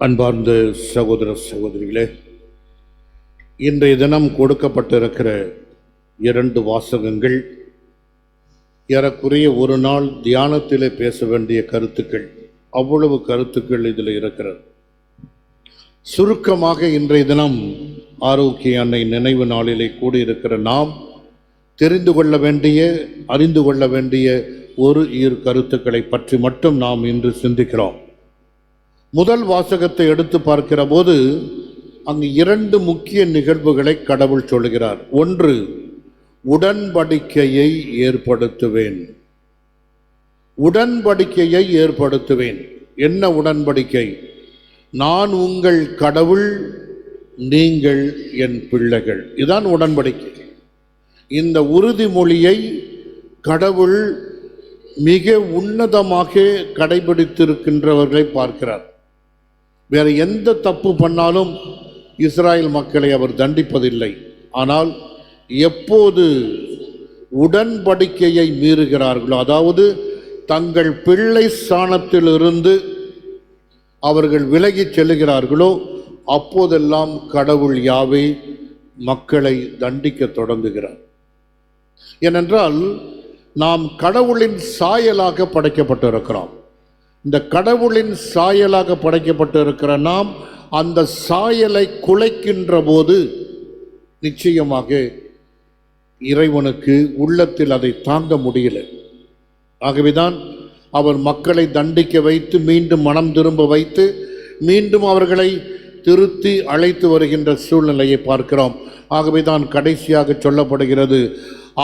அன்பார்ந்த சகோதர சகோதரிகளே, இன்றைய தினம் கொடுக்கப்பட்டிருக்கிற 2 வாசகங்கள் ஏறக்குறைய ஒரு நாள் தியானத்திலே பேச வேண்டிய கருத்துக்கள். அவ்வளவு கருத்துக்கள் இதில் இருக்கிறது. சுருக்கமாக இன்றைய தினம் ஆரோக்கிய அன்னை நினைவு நாளிலே கூடியிருக்கிற நாம் தெரிந்து கொள்ள வேண்டிய, அறிந்து கொள்ள வேண்டிய ஒரு கருத்துக்களை பற்றி மட்டும் நாம் இன்று சிந்திக்கிறோம். முதல் வாசகத்தை எடுத்து பார்க்கிற போது அங்கு 2 முக்கிய நிகழ்வுகளை கடவுள் சொல்கிறார். ஒன்று, உடன்படிக்கையை ஏற்படுத்துவேன். உடன்படிக்கையை ஏற்படுத்துவேன். என்ன உடன்படிக்கை? நான் உங்கள் கடவுள், நீங்கள் என் பிள்ளைகள். இதுதான் உடன்படிக்கை. இந்த உறுதிமொழியை கடவுள் மிக உன்னதமாக கடைபிடித்திருக்கின்றவர்களை பார்க்கிறார். வேறு எந்த தப்பு பண்ணாலும் இஸ்ராயல் மக்களை அவர் தண்டிப்பதில்லை. ஆனால் எப்போது உடன்படிக்கையை மீறுகிறார்களோ, அதாவது தங்கள் பிள்ளை ஸ்தானத்திலிருந்து அவர்கள் விலகிச் செல்லுகிறார்களோ, அப்போதெல்லாம் கடவுள் யாவே மக்களை தண்டிக்க தொடங்குகிறார். ஏனென்றால் நாம் கடவுளின் சாயலாக படைக்கப்பட்டிருக்கிறோம். இந்த கடவுளின் சாயலாக படைக்கப்பட்டிருக்கிற நாம் அந்த சாயலை குலைக்கின்ற போது நிச்சயமாக இறைவனுக்கு உள்ளத்தில் அதை தாங்க முடியல. ஆகவேதான் அவர் மக்களை தண்டிக்க வைத்து, மீண்டும் மனம் திரும்ப வைத்து, மீண்டும் அவர்களை திருத்தி அழைத்து வருகின்ற சூழ்நிலையை பார்க்கிறோம். ஆகவேதான் கடைசியாக சொல்லப்படுகிறது,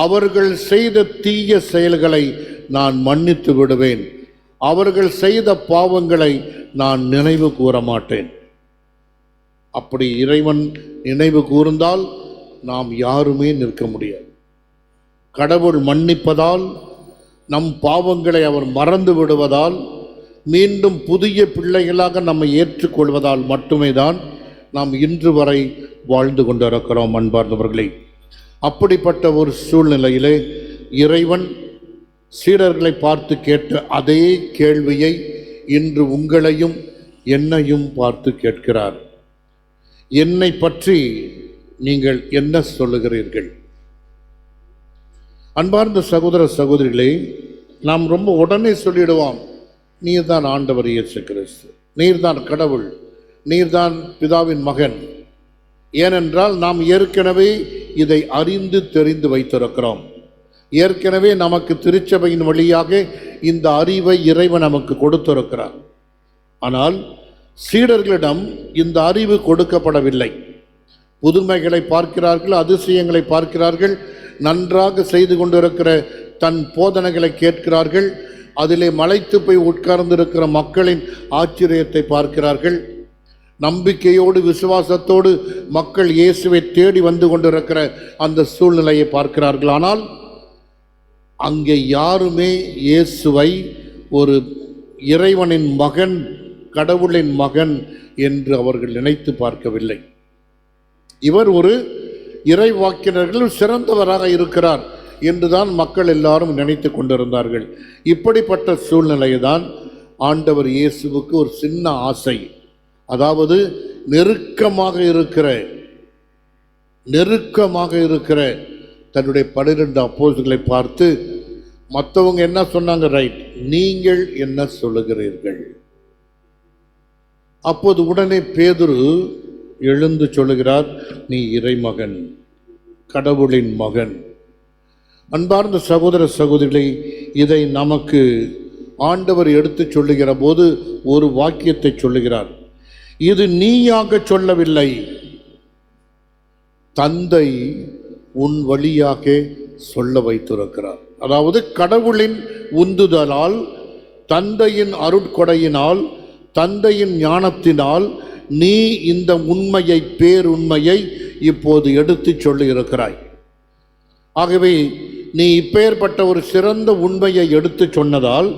அவர்கள் செய்த தீய செயல்களை நான் மன்னித்து விடுவேன், அவர்கள் செய்த பாவங்களை நான் நினைவு கூற மாட்டேன். அப்படி இறைவன் நினைவு கூர்ந்தால் நாம் யாருமே நிற்க முடியாது. கடவுள் மன்னிப்பதால், நம் பாவங்களை அவர் மறந்து விடுவதால், மீண்டும் புதிய பிள்ளைகளாக நம்மை ஏற்றுக்கொள்வதால் மட்டுமே தான் நாம் இன்று வரை வாழ்ந்து கொண்டிருக்கிறோம். அன்பார்ந்தவர்களே, அப்படிப்பட்ட ஒரு சூழ்நிலையிலே இறைவன் சீடர்களை பார்த்து கேட்ட அதே கேள்வியை இன்று உங்களையும் என்னையும் பார்த்து கேட்கிறார். என்னை பற்றி நீங்கள் என்ன சொல்லுகிறீர்கள்? அன்பார்ந்த சகோதர சகோதரிகளே, நாம் ரொம்ப உடனே சொல்லிடுவோம், நீர்தான் ஆண்டவர் இயேசு கிறிஸ்து, நீர்தான் கடவுள், நீர்தான் பிதாவின் மகன். ஏனென்றால் நாம் ஏற்கனவே இதை அறிந்து தெரிந்து வைத்திருக்கிறோம். ஏற்கனவே நமக்கு திருச்சபையின் வழியாக இந்த அறிவை இறைவன் நமக்கு கொடுத்திருக்கிறார். ஆனால் சீடர்களிடம் இந்த அறிவு கொடுக்கப்படவில்லை. புதுமைகளை பார்க்கிறார்கள், அதிசயங்களை பார்க்கிறார்கள், நன்றாக செய்து கொண்டிருக்கிற தன் போதனைகளை கேட்கிறார்கள், அதிலே மலைத்து போய் உட்கார்ந்திருக்கிற மக்களின் ஆச்சரியத்தை பார்க்கிறார்கள். நம்பிக்கையோடு விசுவாசத்தோடு மக்கள் இயேசுவை தேடி வந்து கொண்டிருக்கிற அந்த சூழ்நிலையை பார்க்கிறார்கள். ஆனால் அங்கே யாருமே இயேசுவை ஒரு இறைவனின் மகன், கடவுளின் மகன் என்று அவர்கள் நினைத்து பார்க்கவில்லை. இவர் ஒரு இறைவாக்கினர்கள் சிறந்தவராக இருக்கிறார் என்றுதான் மக்கள் எல்லாரும் நினைத்து கொண்டிருந்தார்கள். இப்படிப்பட்ட சூழ்நிலையை தான் ஆண்டவர் இயேசுவுக்கு ஒரு சின்ன ஆசை. அதாவது நெருக்கமாக இருக்கிற தன்னுடைய 12 அப்போஸ்தலர்களை பார்த்து, மற்றவங்க என்ன சொன்னாங்க, ரைட், நீங்கள் என்ன சொல்லுகிறீர்கள்? அப்போது உடனே பேதுரு எழுந்து சொல்லுகிறார், நீ இறைமகன், கடவுளின் மகன். அன்பார்ந்த சகோதர சகோதரிகளை, இதை நமக்கு ஆண்டவர் எடுத்து சொல்லுகிற போது ஒரு வாக்கியத்தை சொல்லுகிறார். இது நீயாக சொல்லவில்லை, தந்தை உன் வழியாக சொல்ல வைத்திருக்கிறார். அதாவது கடவுளின் உந்துதலால், தந்தையின் அருட்கொடையினால், தந்தையின் ஞானத்தினால் நீ இந்த உண்மையை, பேருண்மையை இப்போது எடுத்து சொல்லி இருக்கிறாய். ஆகவே நீ இப்பேற்பட்ட ஒரு சிறந்த உண்மையை எடுத்து சொன்னதால்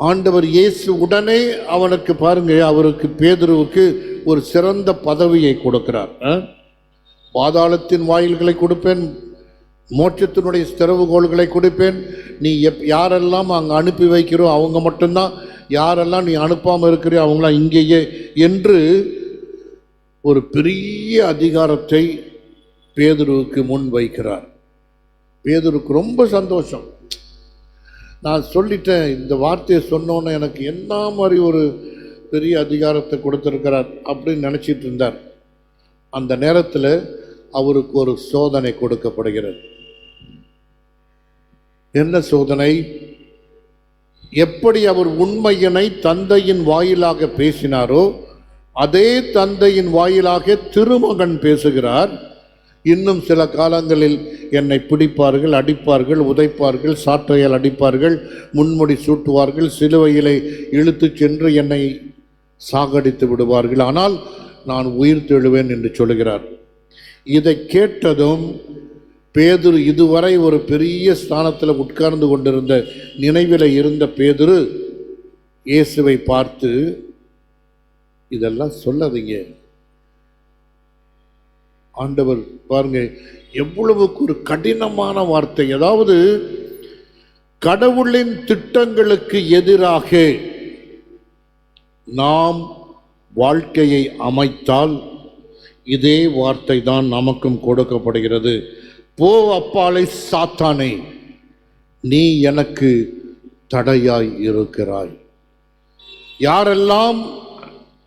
ஆண்டவர் இயேசு உடனே அவனுக்கு பாருங்க, அவருக்கு பேதுருவுக்கு ஒரு சிறந்த பதவியை கொடுக்கிறார். பாதாளத்தின் வாயில்களை கொடுப்பேன், மோட்சத்தினுடைய திறவுகோள்களை கொடுப்பேன், நீ யாரெல்லாம் அங்கே அனுப்பி வைக்கிறோ அவங்க மட்டும்தான் யாரெல்லாம் நீ அனுப்பாமல் இருக்கிறியோ அவங்களாம் இங்கேயே என்று ஒரு பெரிய அதிகாரத்தை பேதுருவுக்கு முன் வைக்கிறார். பேதுருக்கு ரொம்ப சந்தோஷம். நான் சொல்லிட்டேன், இந்த வார்த்தையை சொன்னோன்னே எனக்கு என்ன மாதிரி ஒரு பெரிய அதிகாரத்தை கொடுத்துருக்கிறார் அப்படின்னு நினச்சிட்டு இருந்தார். அந்த நேரத்தில் அவருக்கு ஒரு சோதனை கொடுக்கப்படுகிறது. என்ன சோதனை? எப்படி அவர் உண்மையினை தந்தையின் வாயிலாக பேசினாரோ அதே தந்தையின் வாயிலாக திருமகன் பேசுகிறார். இன்னும் சில காலங்களில் என்னை பிடிப்பார்கள், அடிப்பார்கள், உதைப்பார்கள், சாற்றையால் அடிப்பார்கள், முன்முடி சூட்டுவார்கள், சிலுவையிலே இழுத்து சென்று என்னை சாகடித்து விடுவார்கள், ஆனால் நான் உயிர் தெழுவேன் என்று சொல்கிறார். இதை கேட்டதும் பேதுரு, இதுவரை ஒரு பெரிய ஸ்தானத்தில் உட்கார்ந்து கொண்டிருந்த நினைவில் இருந்த பேதுரு இயேசுவை பார்த்து, இதெல்லாம் சொல்லாதீங்க ஆண்டவர், பாருங்க எவ்வளவுக்கு ஒரு கடினமான வார்த்தை. அதாவது கடவுளின் திட்டங்களுக்கு எதிராக நாம் வாழ்க்கையை அமைத்தால் இதே வார்த்தை தான் நமக்கும் கொடுக்கப்படுகிறது. போ அப்பாலை சாத்தானே, நீ எனக்கு தடையாய் இருக்கிறாய். யாரெல்லாம்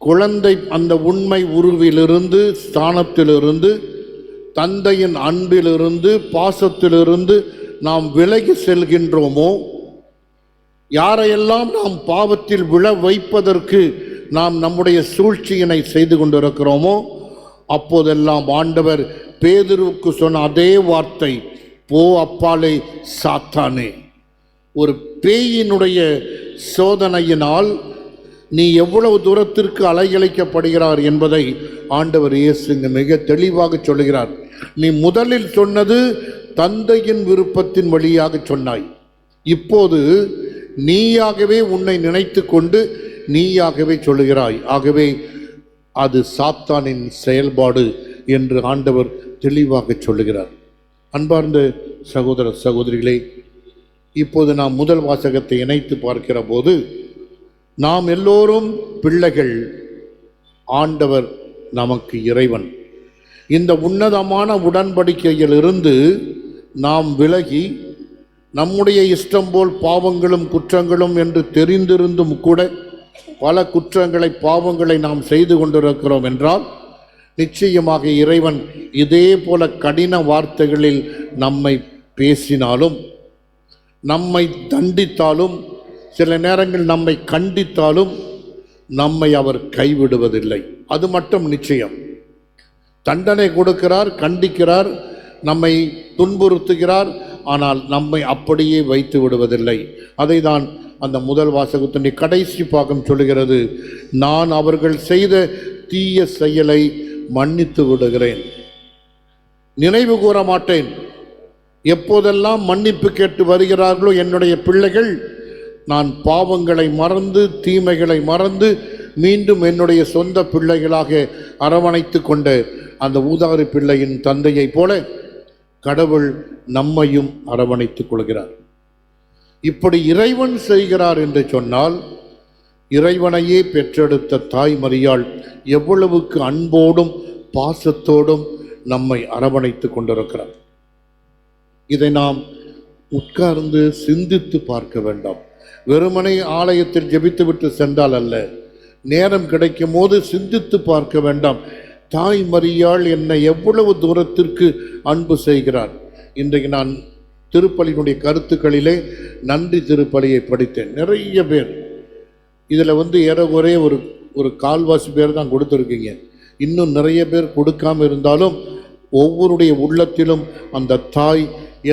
குழந்தை அந்த உண்மை உருவிலிருந்து, ஸ்தானத்திலிருந்து, தந்தையின் அன்பிலிருந்து, பாசத்திலிருந்து நாம் விலகி செல்கின்றோமோ, யாரையெல்லாம் நாம் பாவத்தில் விழ வைப்பதற்கு நாம் நம்முடைய சூழ்ச்சியினை செய்து கொண்டிருக்கிறோமோ, அப்போதெல்லாம் ஆண்டவர் பேதுருவுக்கு சொன்ன அதே வார்த்தை, போ அப்பாலே சாத்தானே. ஒரு பேயினுடைய சோதனையினால் நீ எவ்வளவு தூரத்திற்கு அலைகழிக்கப்படுகிறார் என்பதை ஆண்டவர் இயேசு மிக தெளிவாக சொல்கிறார். நீ முதலில் சொன்னது தந்தையின் விருப்பத்தின் வழியாக சொன்னாய். இப்போது நீயாகவே உன்னை நினைத்து கொண்டு நீயாகவே சொல்லுகிறாய். ஆகவே அது சாத்தானின் செயல்பாடு என்று ஆண்டவர் தெளிவாக சொல்லுகிறார். அன்பார்ந்த சகோதர சகோதரிகளே, இப்போது நாம் முதல் வாசகத்தை இணைத்து பார்க்கிற போது, நாம் எல்லோரும் பிள்ளைகள், ஆண்டவர் நமக்கு இறைவன். இந்த உன்னதமான உடன்படிக்கையிலிருந்து நாம் விலகி நம்முடைய இஷ்டம் போல் பாவங்களும் குற்றங்களும் என்று தெரிந்திருந்தும் கூட பல குற்றங்களை, பாவங்களை நாம் செய்து கொண்டிருக்கிறோம் என்றால், நிச்சயமாக இறைவன் இதே போல கடின வார்த்தைகளில் நம்மை பேசினாலும், நம்மை தண்டித்தாலும், சில நேரங்கள் நம்மை கண்டித்தாலும் நம்மை அவர் கைவிடுவதில்லை. அது மட்டும் நிச்சயம். தண்டனை கொடுக்கிறார், கண்டிக்கிறார், நம்மை துன்புறுத்துகிறார், ஆனால் நம்மை அப்படியே வைத்து விடுவதில்லை. அதை தான் அந்த முதல் வாசகத்தின் கடைசி பாகம் சொல்லுகிறது, நான் அவர்கள் செய்த தீய செயலை மன்னித்து விடுகிறேன், நினைவு கூற மாட்டேன். எப்போதெல்லாம் மன்னிப்பு கேட்டு வருகிறார்களோ என்னுடைய பிள்ளைகள், நான் பாவங்களை மறந்து, தீமைகளை மறந்து, மீண்டும் என்னுடைய சொந்த பிள்ளைகளாக அரவணைத்து கொண்ட அந்த ஊதாரி பிள்ளையின் தந்தையைப் போல கடவுள் நம்மையும் அரவணைத்துக் கொள்கிறார். இப்படி இறைவன் செய்கிறார் என்று சொன்னால், இறைவனையே பெற்றெடுத்த தாய் மரியாள் எவ்வளவுக்கு அன்போடும் பாசத்தோடும் நம்மை அரவணைத்து கொண்டிருக்கிறார். இதை நாம் உட்கார்ந்து சிந்தித்து பார்க்க வேண்டாம். வெறுமனை ஆலயத்தில் ஜெபித்துவிட்டு சென்றால் அல்ல, நேரம் கிடைக்கும் போது சிந்தித்து பார்க்க வேண்டாம். தாய் மரியாள் என்னை எவ்வளவு தூரத்திற்கு அன்பு செய்கிறார். இன்றைக்கு நான் திருப்பலியினுடைய கருத்துக்களிலே நன்றி திருப்பலியை படித்தேன். நிறைய பேர் இதில் ஏறக்குறைய ஒரு கால்வாசி பேர் தான் கொடுத்துருக்கீங்க. இன்னும் நிறைய பேர் கொடுக்காம இருந்தாலும் ஒவ்வொருடைய உள்ளத்திலும் அந்த தாய்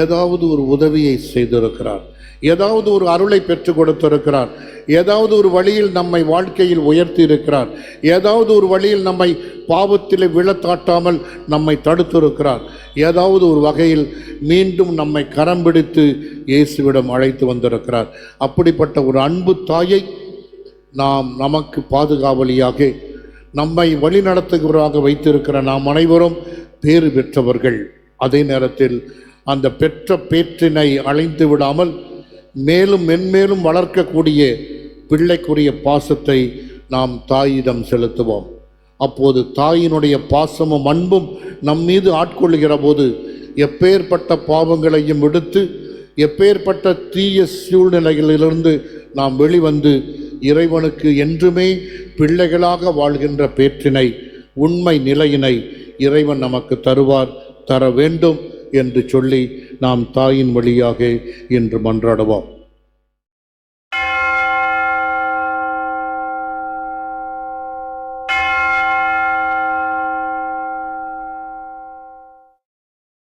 ஏதாவது ஒரு உதவியை செய்திருக்கிறார், ஏதாவது ஒரு அருளை பெற்றுக் கொடுத்திருக்கிறார், ஏதாவது ஒரு வழியில் நம்மை வாழ்க்கையில் உயர்த்தி இருக்கிறார், ஏதாவது ஒரு வழியில் நம்மை பாவத்தில் விழத்தாட்டாமல் நம்மை தடுத்திருக்கிறார், ஏதாவது ஒரு வகையில் மீண்டும் நம்மை கரம் பிடித்து இயேசுவிடம் அழைத்து வந்திருக்கிறார். அப்படிப்பட்ட ஒரு அன்பு தாயை நாம் நமக்கு பாதுகாவலியாக, நம்மை வழிநடத்துகிறவராக வைத்திருக்கிற நாம் அனைவரும் பேறு பெற்றவர்கள். அதே நேரத்தில் அந்த பெற்ற பேற்றினை அழைத்து விடாமல் மேலும் மென்மேலும் வளர்க்கக்கூடிய பிள்ளைக்குரிய பாசத்தை நாம் தாயிடம் செலுத்துவோம். அப்போது தாயினுடைய பாசமும் அன்பும் நம் மீது ஆட்கொள்கிற போது எப்பேற்பட்ட பாவங்களையும் விடுத்து எப்பேற்பட்ட தீய சூழ்நிலைகளிலிருந்து நாம் வெளிவந்து இறைவனுக்கு என்றுமே பிள்ளைகளாக வாழ்கின்ற பேற்றினை, உண்மை நிலையினை இறைவன் நமக்கு தர வேண்டும் என்று சொல்லி நாம் தாயின் வழியாக இன்று மன்றாடுவோம்.